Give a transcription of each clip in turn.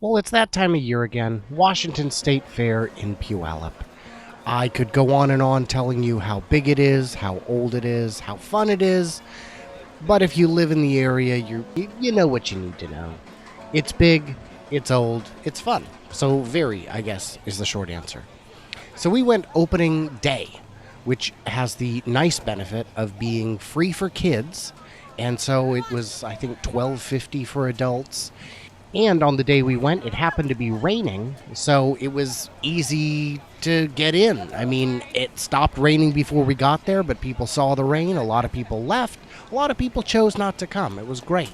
Well, it's that time of year again, Washington State Fair in Puyallup. I could go on and on telling you how big it is, how old it is, how fun it is, but if you live in the area, you know what you need to know. It's big, it's old, it's fun. So very, I guess, is the short answer. So we went opening day, which has the nice benefit of being free for kids, and so it was, I think, $12.50 for adults. And on the day we went, it happened to be raining, so it was easy to get in. I mean, it stopped raining before we got there, but people saw the rain. A lot of people left. A lot of people chose not to come. It was great.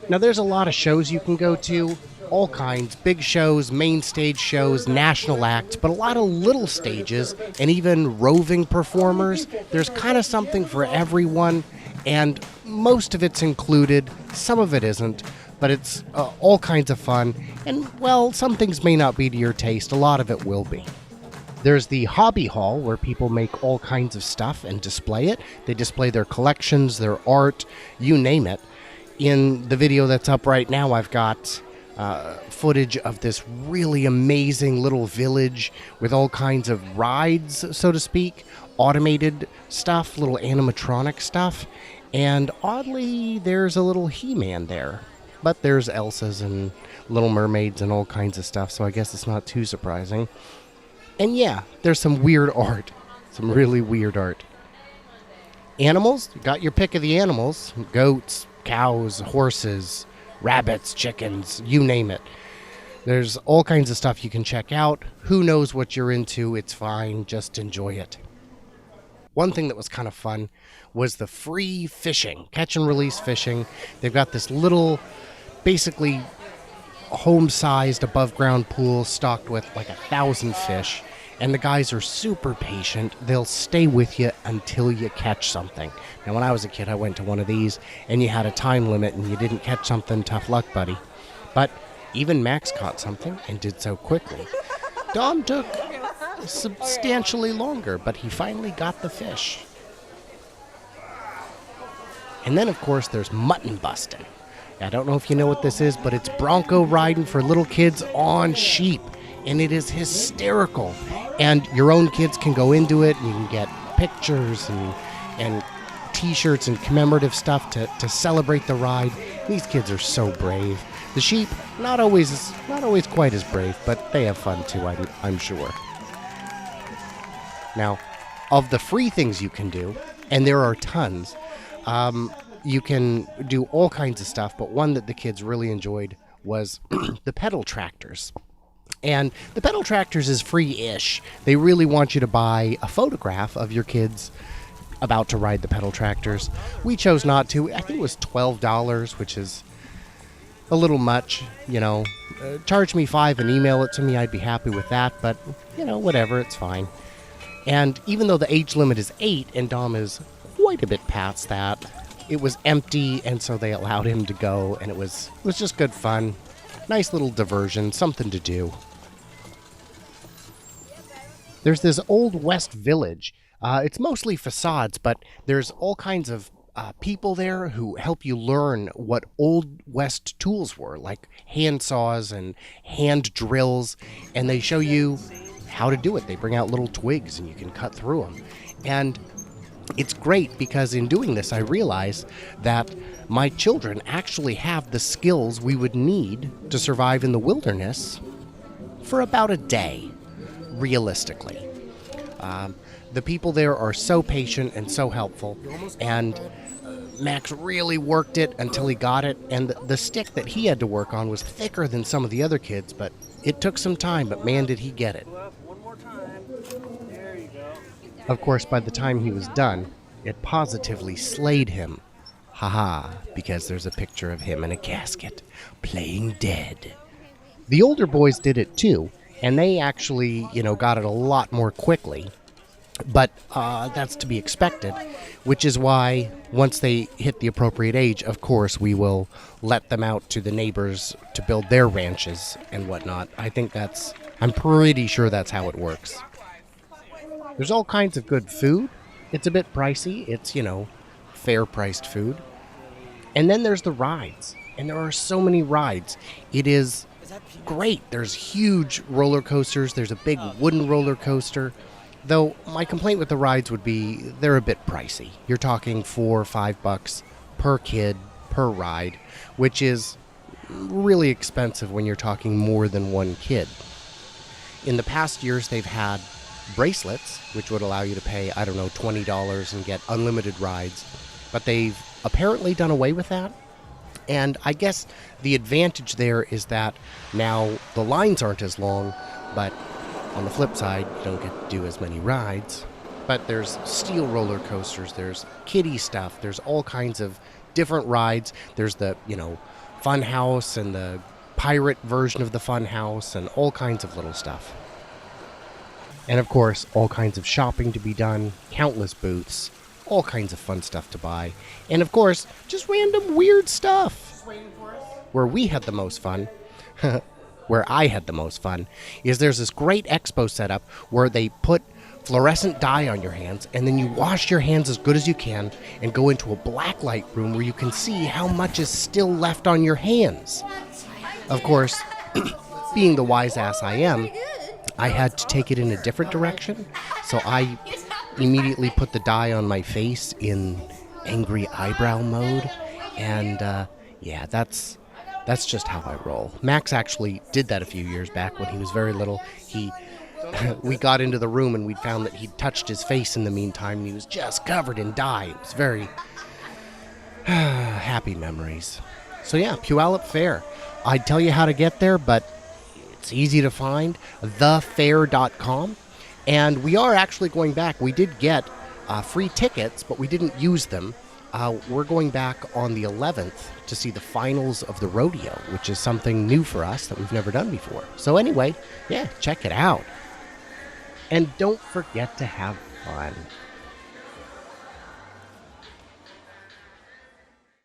Now, there's a lot of shows you can go to, all kinds, big shows, main stage shows, national acts, but a lot of little stages and even roving performers. There's kind of something for everyone, and most of it's included. Some of it isn't. But it's all kinds of fun, and, well, some things may not be to your taste. A lot of it will be. There's the hobby hall, where people make all kinds of stuff and display it. They display their collections, their art, you name it. In the video that's up right now, I've got footage of this really amazing little village with all kinds of rides, so to speak, automated stuff, little animatronic stuff, and oddly, there's a little He-Man there. But there's Elsas and Little Mermaids and all kinds of stuff, so I guess it's not too surprising. And yeah, there's some weird art. Some really weird art. Animals? You got your pick of the animals. Goats, cows, horses, rabbits, chickens, you name it. There's all kinds of stuff you can check out. Who knows what you're into? It's fine. Just enjoy it. One thing that was kind of fun was the free fishing, catch and release fishing. They've got this little, basically home-sized above-ground pool stocked with like 1,000 fish, and the guys are super patient. They'll stay with you until you catch something. Now, when I was a kid, I went to one of these, and you had a time limit, and you didn't catch something, tough luck, buddy. But even Max caught something, and did so quickly. Dom took substantially longer, but he finally got the fish. And then, of course, there's mutton busting. I don't know if you know what this is, but it's bronco riding for little kids on sheep, and it is hysterical. And your own kids can go into it, and you can get pictures and T-shirts and commemorative stuff to celebrate the ride. These kids are so brave. The sheep, not always quite as brave, but they have fun too, I'm sure. Now, of the free things you can do, and there are tons, you can do all kinds of stuff, but one that the kids really enjoyed was the pedal tractors. And the pedal tractors is free-ish. They really want you to buy a photograph of your kids about to ride the pedal tractors. We chose not to. I think it was $12, which is a little much, you know. Charge me $5 and email it to me. I'd be happy with that, but, you know, whatever, it's fine. And even though the age limit is 8 and Dom is quite a bit past that, it was empty, and so they allowed him to go, and it was just good fun. Nice little diversion, something to do. There's this old West village. It's mostly facades, but there's all kinds of people there who help you learn what Old West tools were, like hand saws and hand drills, and they show you how to do it. They bring out little twigs, and you can cut through them. And it's great because in doing this, I realized that my children actually have the skills we would need to survive in the wilderness for about a day, realistically. The people there are so patient and so helpful, and Max really worked it until he got it, and the stick that he had to work on was thicker than some of the other kids, but it took some time, but man, did he get it. Of course, by the time he was done, it positively slayed him. Haha, because there's a picture of him in a casket, playing dead. The older boys did it too, and they actually, got it a lot more quickly. But that's to be expected, which is why once they hit the appropriate age, of course, we will let them out to the neighbors to build their ranches and whatnot. I'm pretty sure that's how it works. There's all kinds of good food. It's a bit pricey. It's, fair-priced food. And then there's the rides. And there are so many rides. It is great. There's huge roller coasters. There's a big wooden roller coaster. Though my complaint with the rides would be they're a bit pricey. You're talking $4 or $5 per kid per ride, which is really expensive when you're talking more than one kid. In the past years, they've had bracelets, which would allow you to pay, I don't know, $20 and get unlimited rides. But they've apparently done away with that. And I guess the advantage there is that now the lines aren't as long, but on the flip side, you don't get to do as many rides. But there's steel roller coasters, there's kiddie stuff, there's all kinds of different rides. There's the, fun house and the pirate version of the fun house and all kinds of little stuff. And of course, all kinds of shopping to be done, countless booths, all kinds of fun stuff to buy. And of course, just random weird stuff. Where we had the most fun, where I had the most fun, is there's this great expo setup where they put fluorescent dye on your hands, and then you wash your hands as good as you can and go into a black light room where you can see how much is still left on your hands. Of course, being the wise ass I am, I had to take it in a different direction, so I immediately put the dye on my face in angry eyebrow mode, and that's just how I roll. Max actually did that a few years back when he was very little. We got into the room and we found that he'd touched his face in the meantime, and he was just covered in dye. It was very happy memories. So yeah, Puyallup Fair. I'd tell you how to get there, but it's easy to find, thefair.com. And we are actually going back. We did get free tickets, but we didn't use them. We're going back on the 11th to see the finals of the rodeo, which is something new for us that we've never done before. So anyway, yeah, check it out. And don't forget to have fun.